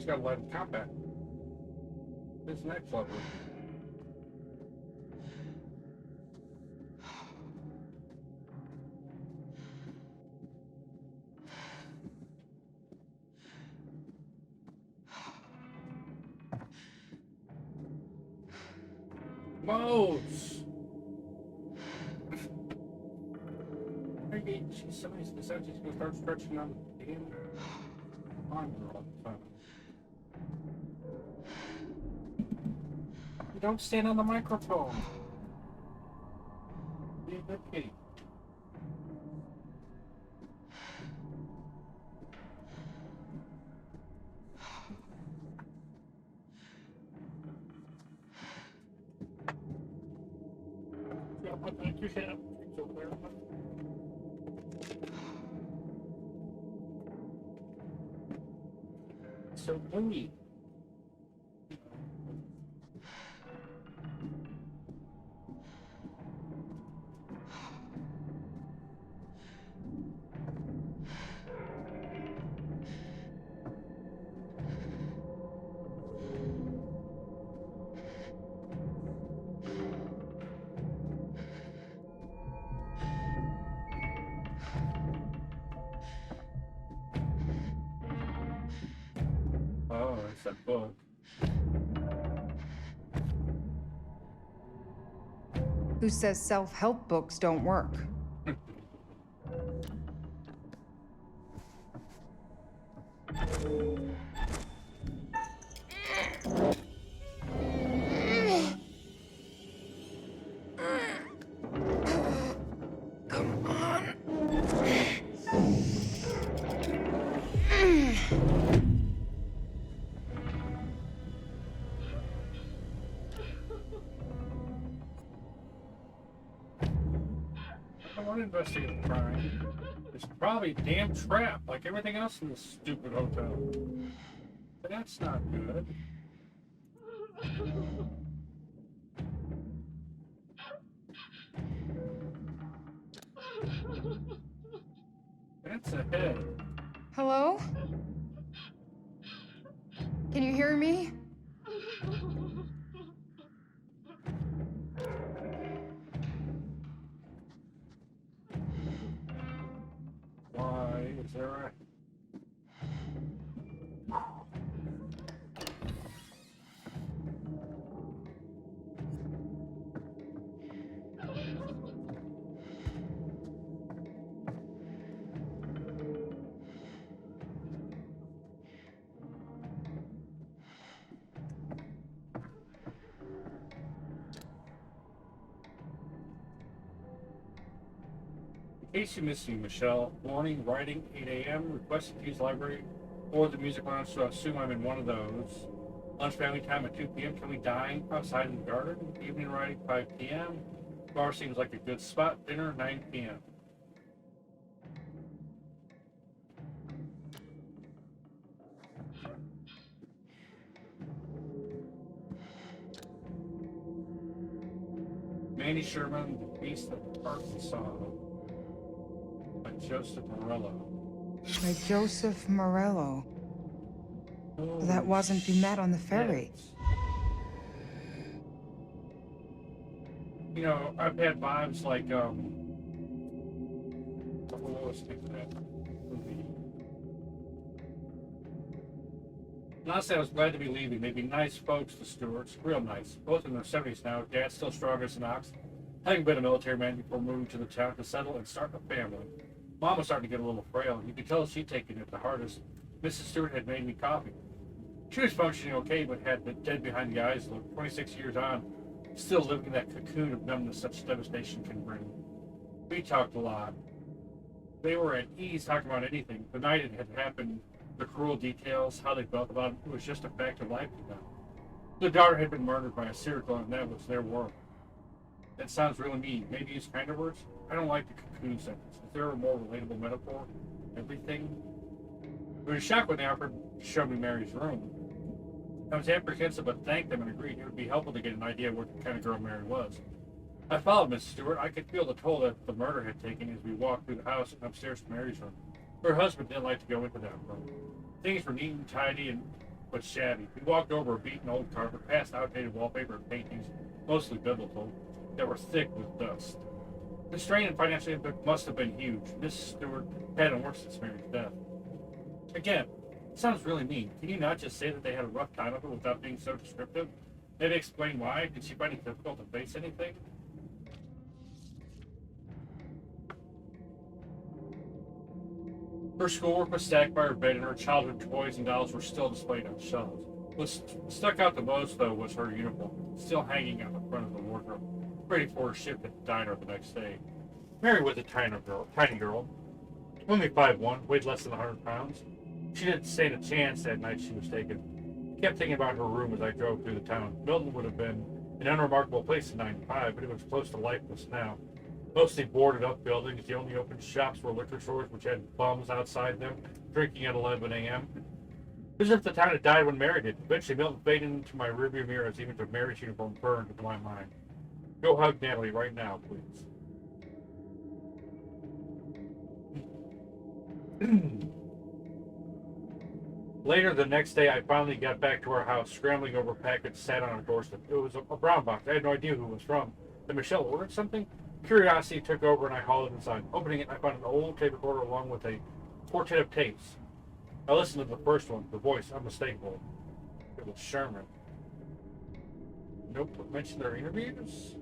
Just gotta let him combat. Isn't that clever? Modes! Maybe somebody's decided she's gonna start stretching on the damn arm all the time. You don't stand on the microphone. Be a good kitty. Yeah, but thank you, Sam. So clear. So blingy. Oh, it's that book. Who says self-help books don't work? Come on. I want to investigate the crime. It's probably a damn trap, like everything else in this stupid hotel. But that's not good. That's a head. Hello? Can you hear me? Why is there a... In case you missed me, Michelle, morning, writing, 8 a.m., requested to use library or the music lounge, so I assume I'm in one of those. Lunch family time at 2 p.m. Can we dine outside in the garden? Evening writing, 5 p.m. Bar seems like a good spot. Dinner, 9 p.m. Mandy Sherman, The Beast of Arkansas, by Joseph Morello. By Joseph Morello. That wasn't you met on the ferry. You know, I've had vibes like, what was that movie? Honestly, I was glad to be leaving. They'd be nice folks, the Stewarts, real nice. Both in their 70s now. Dad's still strong as an ox, having been a military man before moving to the town to settle and start a family. Mom was starting to get a little frail. You could tell she'd taken it the hardest. Mrs. Stewart had made me coffee. She was functioning okay, but had been dead behind the eyes look. 26 years on, still living in that cocoon of numbness such devastation can bring. We talked a lot. They were at ease talking about anything. The night it had happened, the cruel details, how they felt about it, was just a fact of life to them. Their daughter had been murdered by a serial killer, and that was their world. That sounds really mean. Maybe use kinder words? I don't like the cocoon sentence. Is there a more relatable metaphor? Everything? We were shocked when they offered to show me Mary's room. I was apprehensive, but thanked them and agreed it would be helpful to get an idea of what kind of girl Mary was. I followed Miss Stewart. I could feel the toll that the murder had taken as we walked through the house and upstairs to Mary's room. Her husband didn't like to go into that room. Things were neat and tidy, and but shabby. We walked over a beaten old carpet, past outdated wallpaper and paintings, mostly biblical, that were thick with dust. The strain and financial impact must have been huge. Miss Stewart hadn't worked since Mary's death. Again, it sounds really mean. Can you not just say that they had a rough time of it without being so descriptive? Maybe explain why? Did she find it difficult to face anything? Her schoolwork was stacked by her bed, and her childhood toys and dolls were still displayed on shelves. What stuck out the most, though, was her uniform, still hanging out the front of the wardrobe, ready for her shift at the diner the next day. Mary was a tiny girl, only 5'1", weighed less than 100 pounds. She didn't stand a chance that night she was taken. I kept thinking about her room as I drove through the town. Milton would have been an unremarkable place in '95, but it was close to lifeless now. Mostly boarded up buildings. The only open shops were liquor stores, which had bums outside them, drinking at 11 a.m. It was as if the town had died when Mary did. Eventually, Milton faded into my rearview mirror as the image of Mary's uniform burned into my mind. Go hug Natalie right now, please. Later the next day, I finally got back to our house, scrambling over a package sat on our doorstep. It was a brown box. I had no idea who it was from. Did Michelle order something? Curiosity took over, and I hauled it inside. Opening it, I found an old tape recorder along with a quartet of tapes. I listened to the first one, the voice unmistakable. It was Sherman. Nope, mentioned their interviews.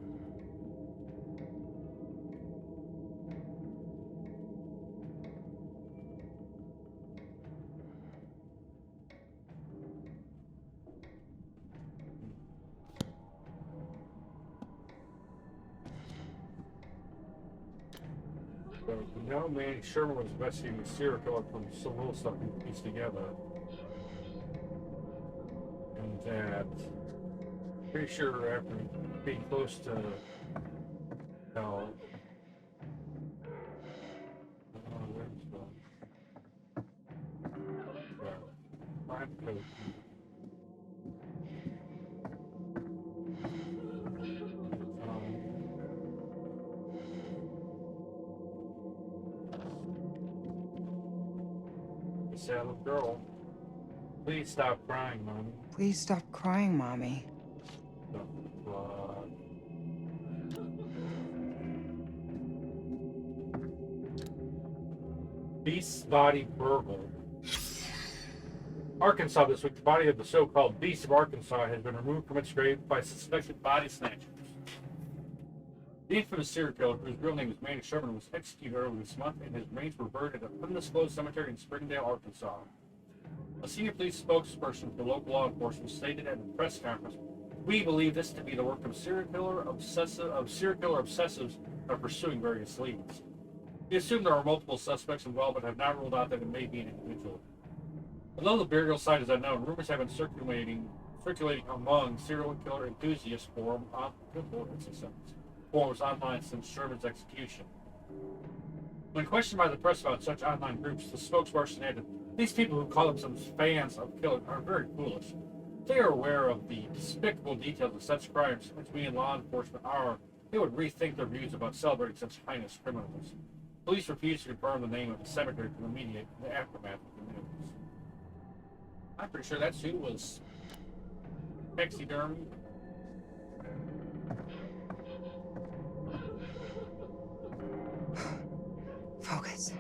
So, no, man, Sherman was investigating the serial killer from some little stuff we pieced together. And that, pretty sure after being close to, where's the crime code? The Salad Girl. Please stop crying, Mommy. Please stop crying, Mommy. Beast's body burgled. Arkansas this week. The body of the so-called Beast of Arkansas has been removed from its grave by suspected body snatchers. The infamous serial killer, whose real name is Manny Sherman, was executed earlier this month, and his remains were buried at an undisclosed cemetery in Springdale, Arkansas. A senior police spokesperson for local law enforcement stated at a press conference, "We believe this to be the work of serial killer obsessives are pursuing various leads. We assume there are multiple suspects involved, but have not ruled out that it may be an individual. Although the burial site is unknown, rumors have been circulating among serial killer enthusiast forums online since Sherman's execution. When questioned by the press about such online groups, the spokesperson added, "These people who call themselves fans of killers are very foolish. If they are aware of the despicable details of such crimes as we in law enforcement are, they would rethink their views about celebrating such heinous criminals." Police refused to confirm the name of the cemetery from the media in the aftermath of the news. I'm pretty sure that's who was taxidermy. Focus.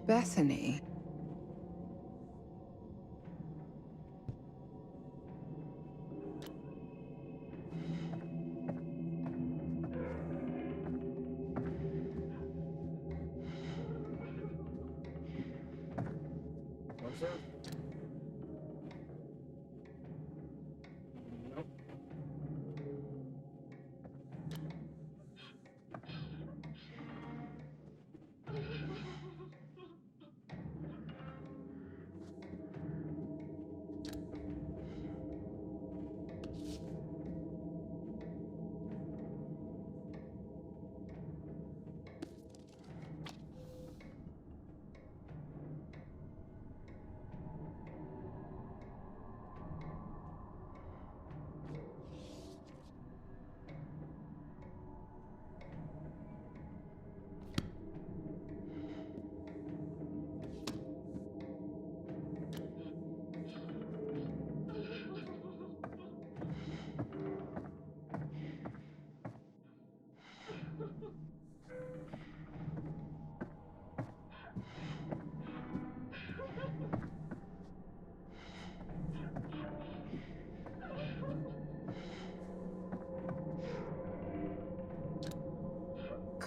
Bethany. Was there? Nope.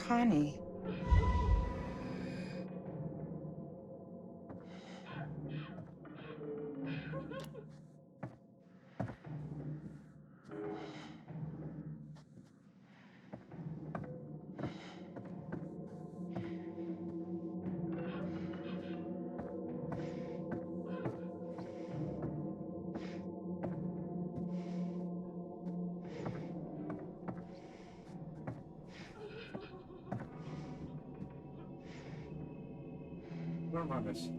Connie. What am I missing?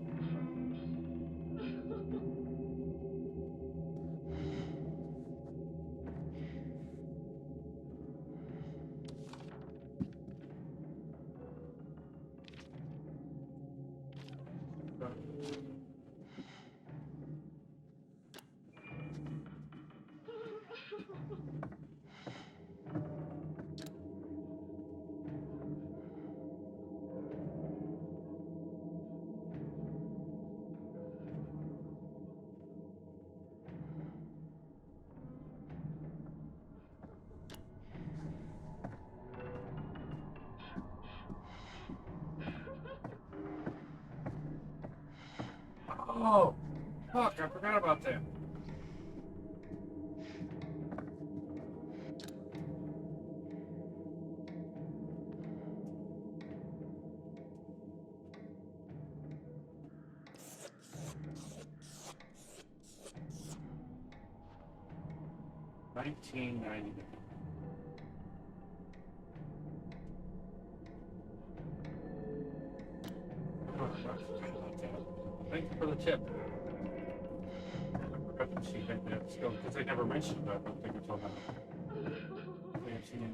Oh, fuck, I forgot about that. $19.99. Oh, I forgot about that. Thank you for the tip. I forgot that she had that skill because they never mentioned that. I don't think until now. I have seen it.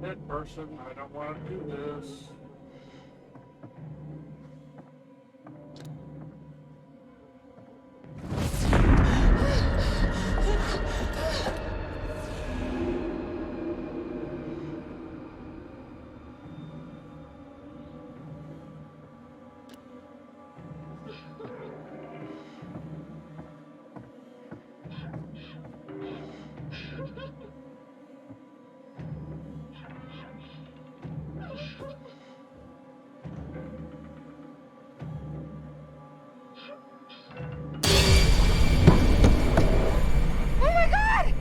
That person, I don't want to do this. Oh my god!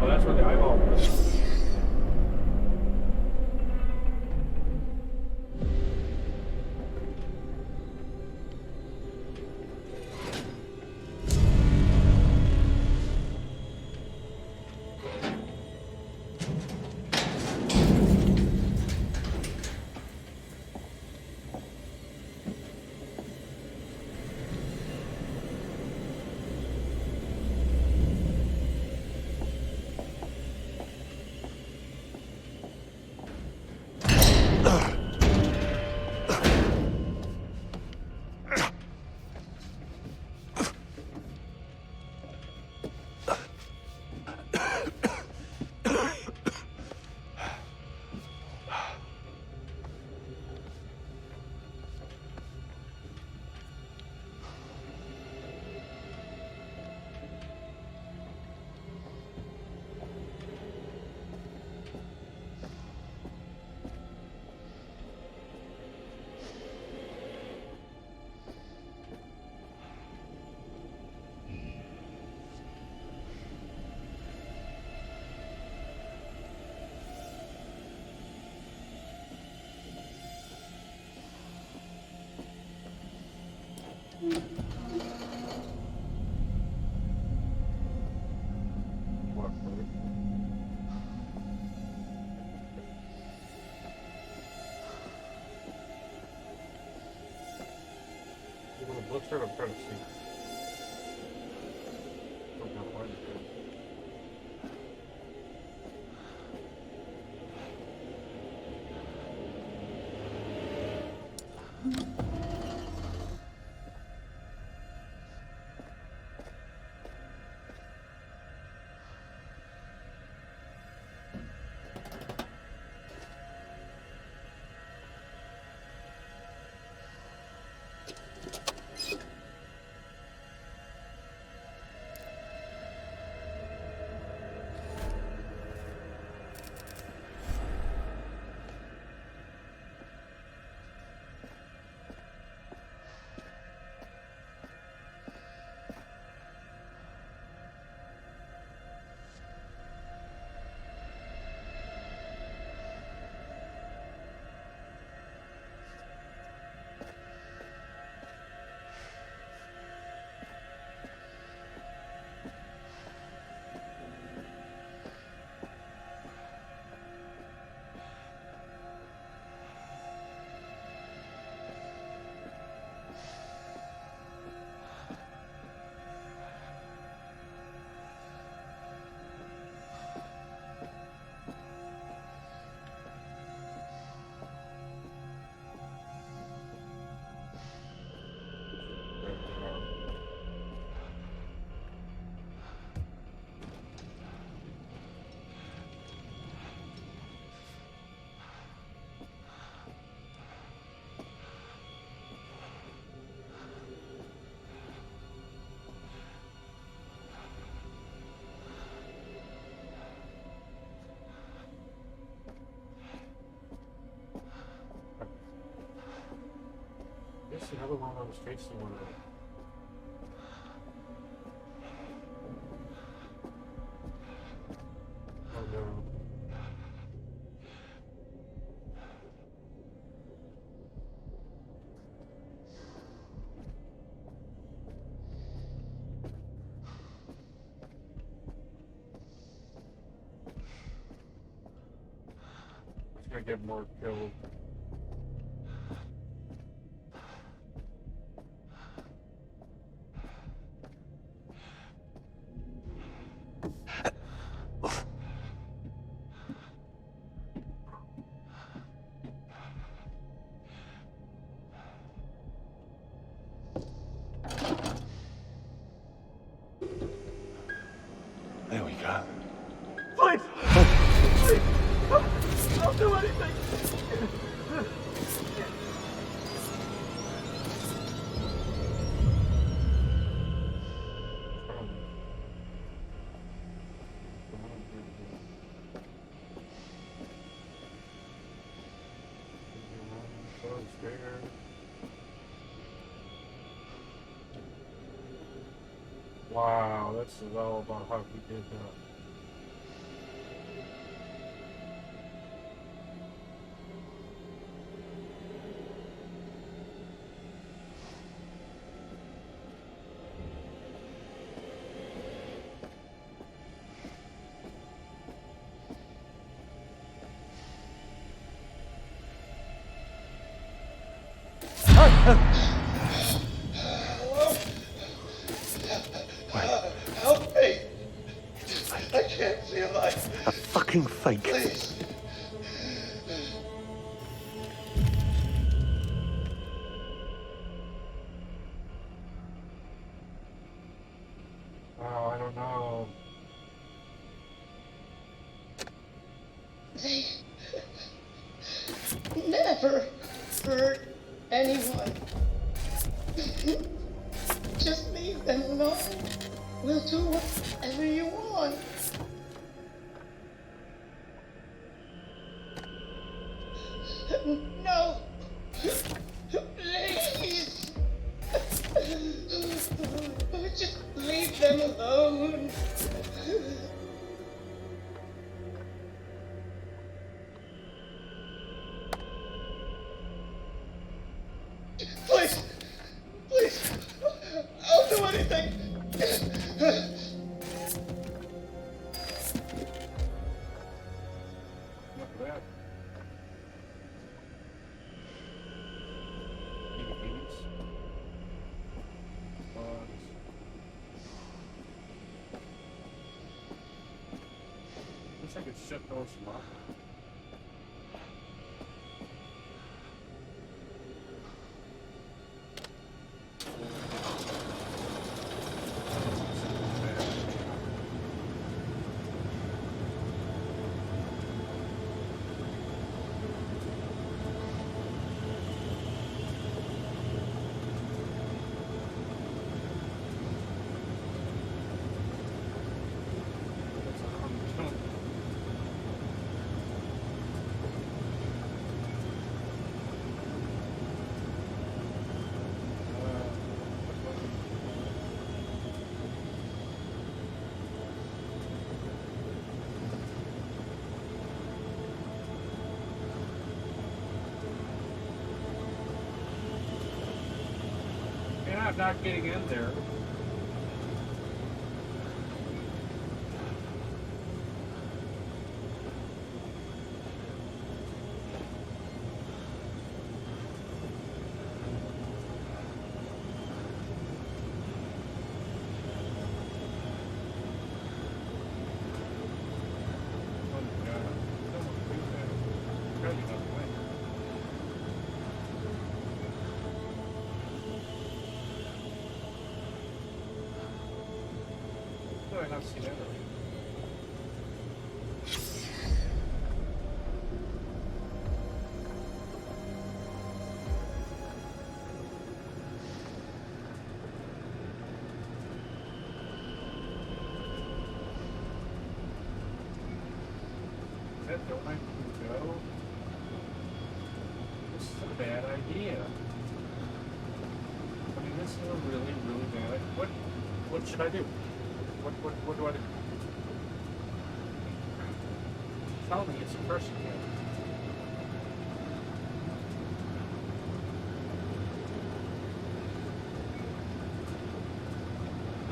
Oh, that's where the eyeball was. What? Let's try to see. Don't know why. see another one on the street somewhere. Oh no. It's gonna get more killed. There we go. Please! Please! I'll do anything! Wow, this is all about how he did that. Help me! I can't see a light. A fucking fake. Please. Oh, I don't know. They never hurt anyone. Just leave them alone. We'll do whatever you want. No! Please! Just leave them alone. Please! Please! I'll do anything! Look at that. Beans. Bugs. Wish I could shut those from up. I'm not getting in there. Oh my God. I don't want to do that. Probably not the way. How do I not see that already? Is that the way to go? This is a bad idea. This is a really, really bad idea. What should I do? What do I do? Tell me it's a person.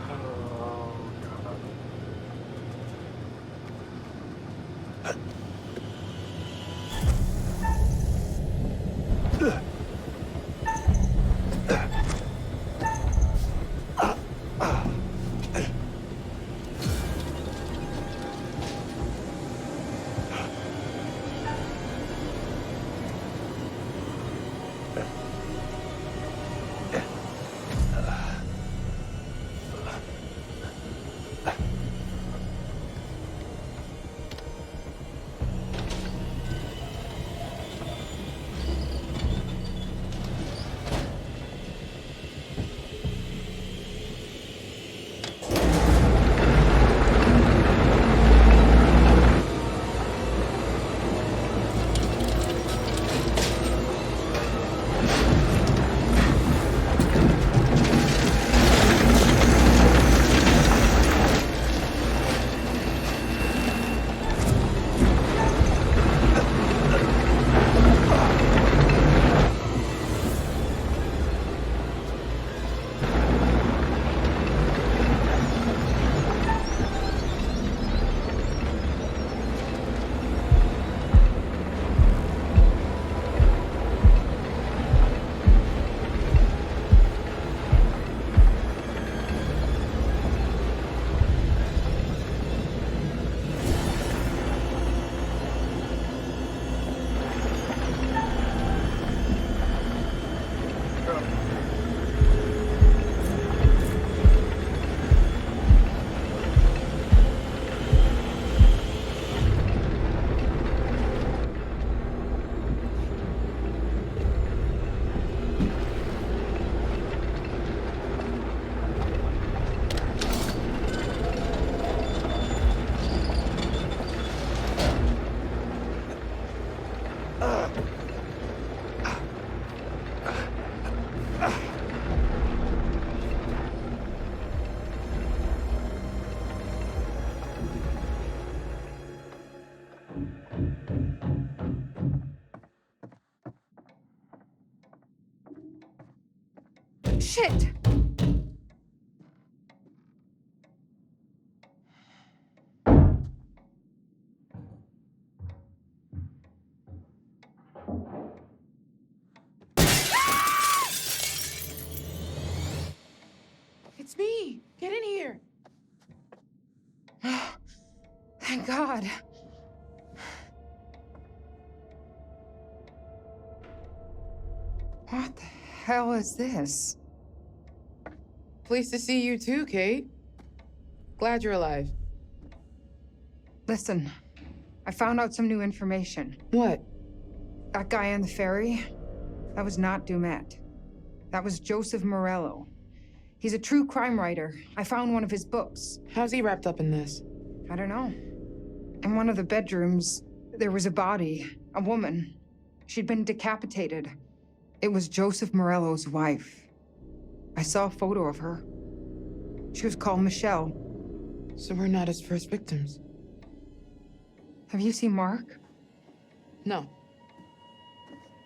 Oh, God. Shit! It's me! Get in here! Thank God. What the hell is this? Pleased to see you too, Kate. Glad you're alive. Listen, I found out some new information. What? That guy on the ferry, that was not Dumet. That was Joseph Morello. He's a true crime writer. I found one of his books. How's he wrapped up in this? I don't know. In one of the bedrooms, there was a body, a woman. She'd been decapitated. It was Joseph Morello's wife. I saw a photo of her. She was called Michelle. So we're not his first victims. Have you seen Mark? No.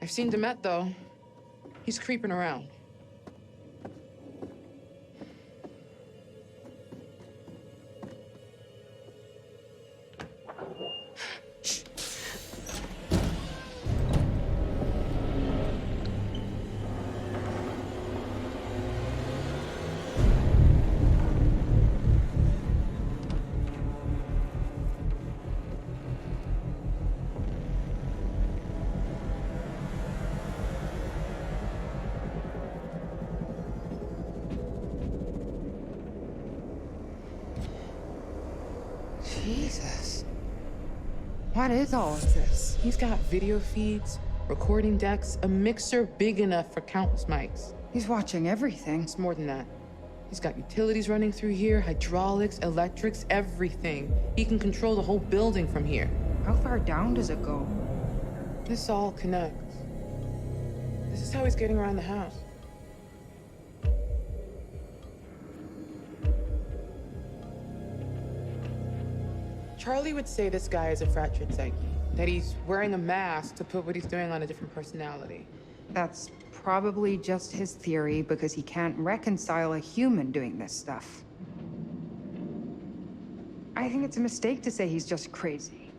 I've seen Demet, though. He's creeping around. Jesus. What is all of this? He's got video feeds, recording decks, a mixer big enough for countless mics. He's watching everything. It's more than that. He's got utilities running through here, hydraulics, electrics, everything. He can control the whole building from here. How far down does it go? This all connects. This is how he's getting around the house. Charlie would say this guy is a fractured psyche, that he's wearing a mask to put what he's doing on a different personality. That's probably just his theory because he can't reconcile a human doing this stuff. I think it's a mistake to say he's just crazy.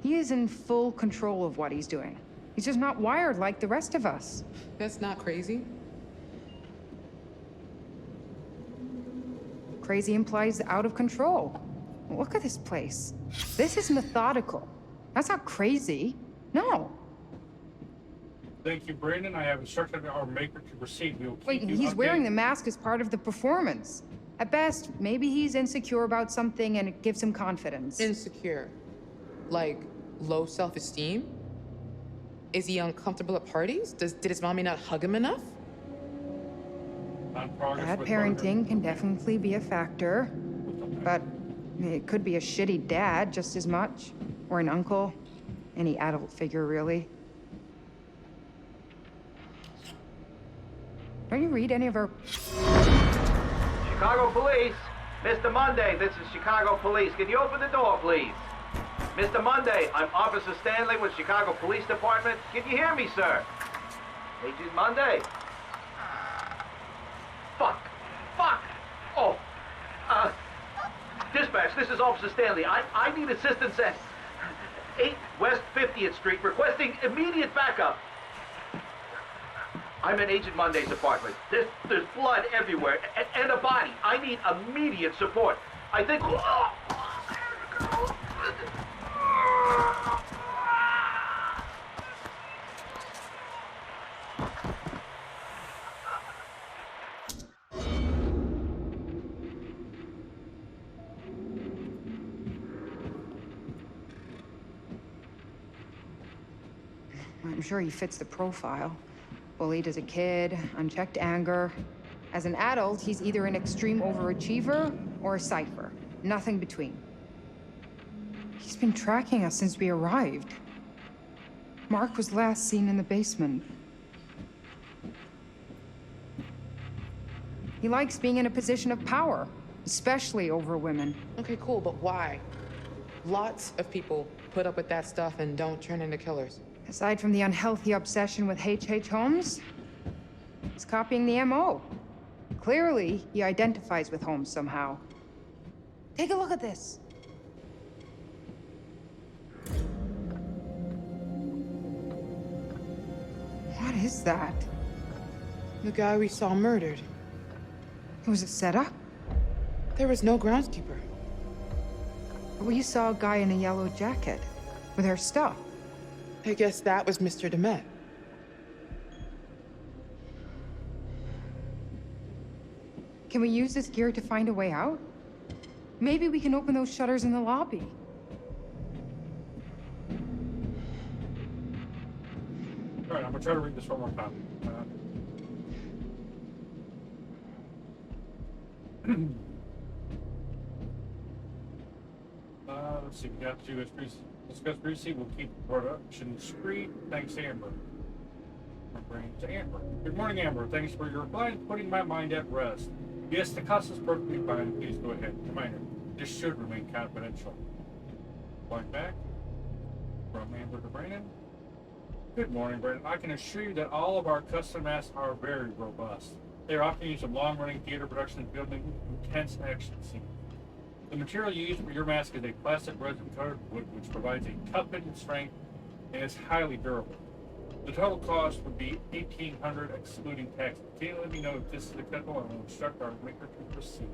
He is in full control of what he's doing. He's just not wired like the rest of us. That's not crazy. Crazy implies out of control. Look at this place. This is methodical. That's not crazy. No. Thank you, Brandon. I have instructed our maker to proceed. We will keep Wait, you he's wearing the updated. mask as part of the performance. At best, maybe he's insecure about something and it gives him confidence. Insecure. Like, low self-esteem? Is he uncomfortable at parties? Did his mommy not hug him enough? On progress Bad with parenting can definitely be a factor, but it could be a shitty dad just as much, or an uncle, any adult figure, really. Don't you read any of our... Chicago Police! Mr. Monday, this is Chicago Police. Can you open the door, please? Mr. Monday, I'm Officer Stanley with Chicago Police Department. Can you hear me, sir? Agent Monday? Fuck! Fuck! Oh! Dispatch, this is Officer Stanley. I need assistance at 8 West 50th Street, requesting immediate backup. I'm in Agent Monday's apartment. There's blood everywhere, and a body. I need immediate support. I think... I'm sure he fits the profile. Bullied as a kid, unchecked anger. As an adult, he's either an extreme overachiever or a cipher. Nothing between. He's been tracking us since we arrived. Mark was last seen in the basement. He likes being in a position of power, especially over women. Okay, cool, but why? Lots of people put up with that stuff and don't turn into killers. Aside from the unhealthy obsession with H.H.Holmes, he's copying the MO. Clearly, he identifies with Holmes somehow. Take a look at this. What is that? The guy we saw murdered. It was a setup? There was no groundskeeper. We saw a guy in a yellow jacket with our stuff. I guess that was Mr. DeMette. Can we use this gear to find a way out? Maybe we can open those shutters in the lobby. All right, I'm gonna try to read this one more time. Let's see, we got to discuss briefly. We'll keep production discreet. Thanks, Amber. My brain's Amber. Good morning, Amber. Thanks for your reply and putting my mind at rest. Yes, the cost is perfectly fine. Please go ahead. Reminder, this should remain confidential. Going back from Amber to Brandon. Good morning, Brandon. I can assure you that all of our custom masks are very robust. They are often used in long-running theater productions building intense action scenes. The material used for your mask is a plastic resin-coated wood, which provides a tough fitting strength and is highly durable. The total cost would be $1,800 excluding tax. Can you let me know if this is acceptable, and will instruct our maker to proceed.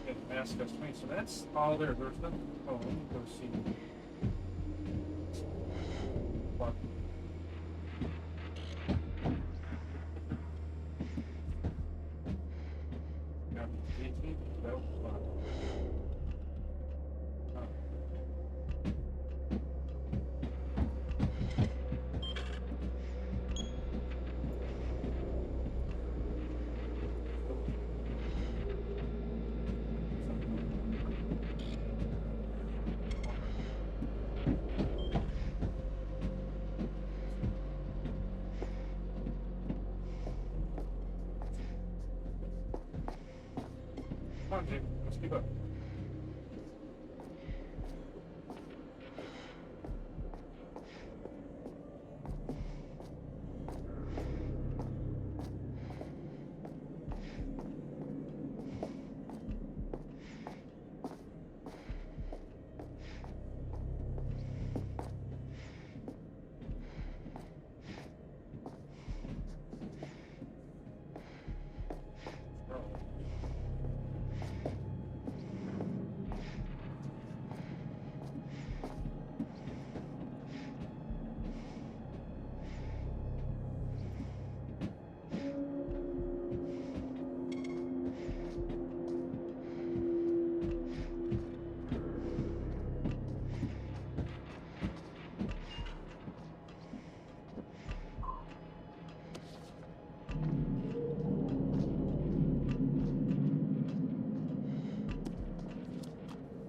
And the mask costs me, so that's all there. There's nothing. Oh, let me go see. What? Got the 18th, that was fun. Come on, Jamie. Let's keep up.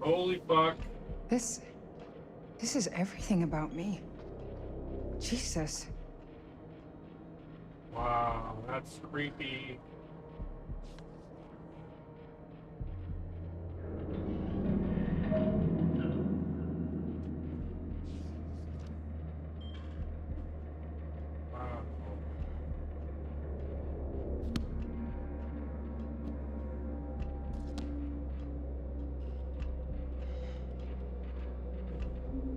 Holy fuck. This is everything about me. Jesus. Wow, that's creepy. Wow.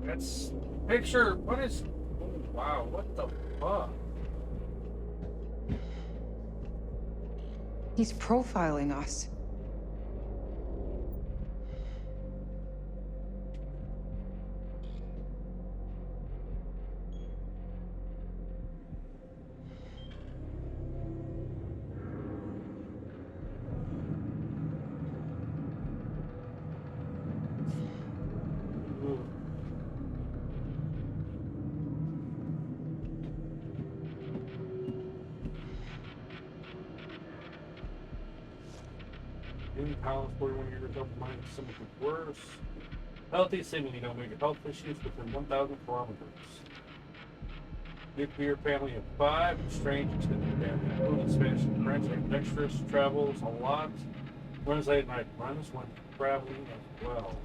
That's picture. What is? Oh, wow, what the fuck? He's profiling us. Ooh. In college, 41 years old, mind some of the worst. Healthy, seemingly no major health issues within 1,000 kilometers. Nuclear family of 5, strange extended family. Fluent Spanish and French, ambidextrous, travels a lot. Runs late at night, runs when traveling as well.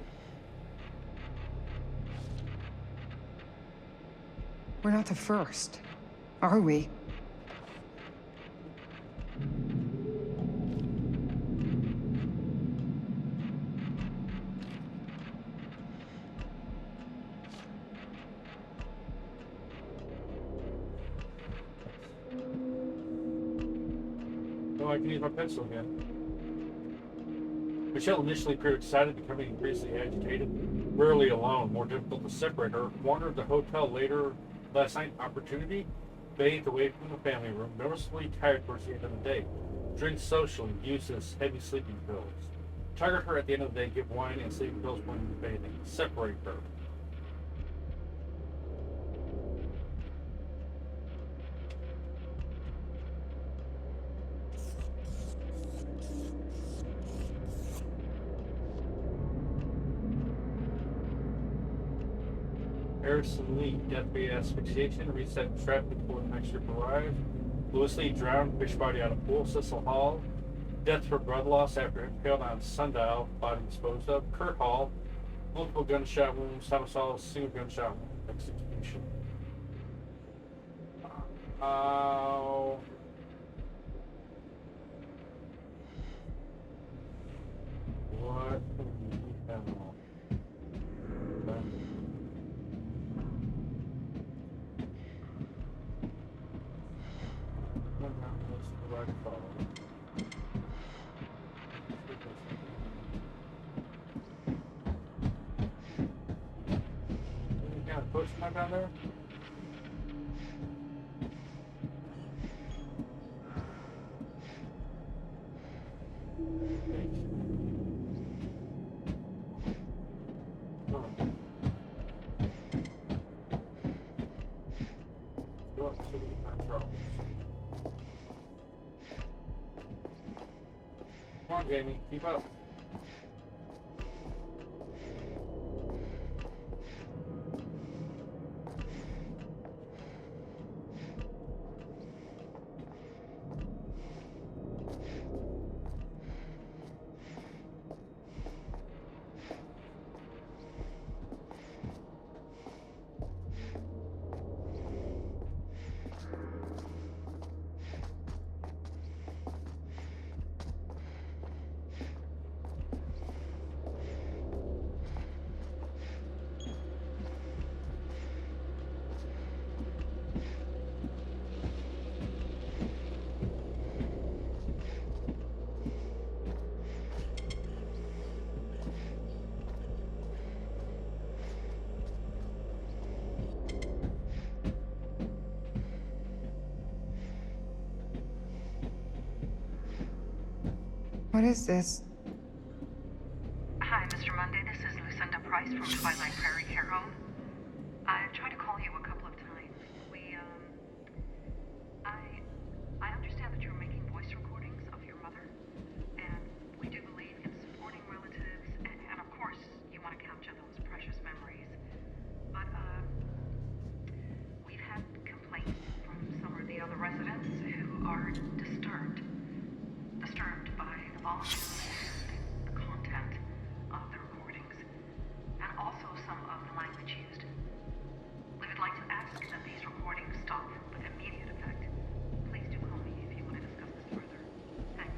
We're not the first, are we? Oh, I can use my pencil again. Michelle initially appeared excited, becoming increasingly agitated, rarely alone, more difficult to separate her. Wandered the hotel later last night. Opportunity, bathed away from the family room, noticeably tired towards the end of the day. Drinks socially, uses heavy sleeping pills. Target her at the end of the day, give wine and sleeping pills when bathing. Separate her. Harrison Lee, death by asphyxiation, reset trap before the next ship arrived. Lewis Lee drowned, fish body out of pool. Cecil Hall, death for blood loss after impaled on sundial, body disposed of. Kurt Hall, multiple gunshot wounds. Thomas Hall, single gunshot wound, execution. Oh. What the hell? Okay. Any kind of push mark down there? Go up to the controls. Come on, Jamie, keep up. What is this? Hi, Mr. Monday. This is Lucinda Price from Twilight Prairie Care Home. I've tried to call you a couple of times. I understand that you're making voice recordings of your mother, and we do believe in supporting relatives, and of course, you want to capture those precious memories. But, we've had complaints from some of the other residents who are disturbed by the volume and the content of the recordings, and also some of the language used. We would like to ask that these recordings stop with immediate effect. Please do call me if you want to discuss this further. Thanks.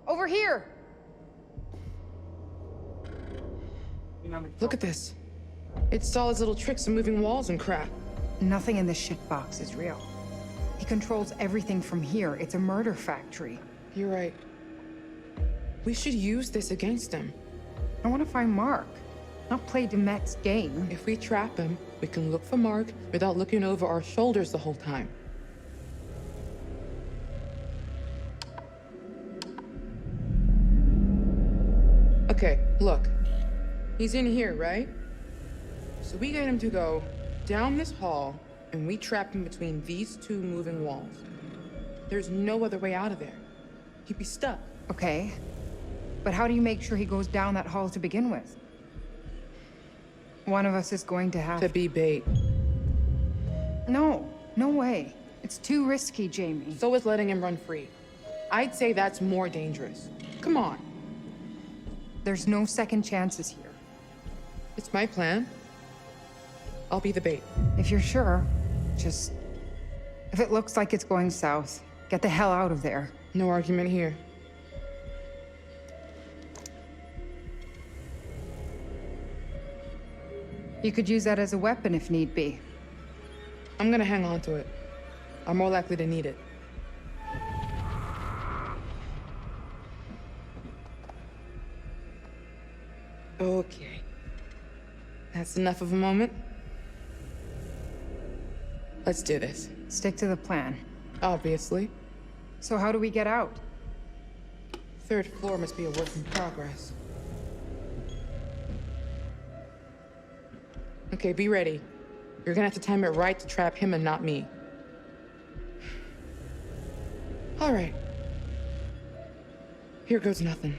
Over here! Look at this. It saw his little tricks of moving walls and crap. Nothing in this shitbox is real. He controls everything from here. It's a murder factory. You're right. We should use this against him. I want to find Mark, not play Demet's game. If we trap him, we can look for Mark without looking over our shoulders the whole time. Okay, look. He's in here, right? So we get him to go down this hall, and we trap him between these two moving walls. There's no other way out of there. He'd be stuck. Okay, but how do you make sure he goes down that hall to begin with? One of us is going to have To be bait. No, no way. It's too risky, Jamie. So is letting him run free. I'd say that's more dangerous. Come on. There's no second chances here. It's my plan. I'll be the bait. If you're sure, just... If it looks like it's going south, get the hell out of there. No argument here. You could use that as a weapon if need be. I'm gonna hang on to it. I'm more likely to need it. Okay. That's enough of a moment. Let's do this. Stick to the plan. Obviously. So how do we get out? Third floor must be a work in progress. Okay, be ready. You're gonna have to time it right to trap him and not me. All right. Here goes nothing.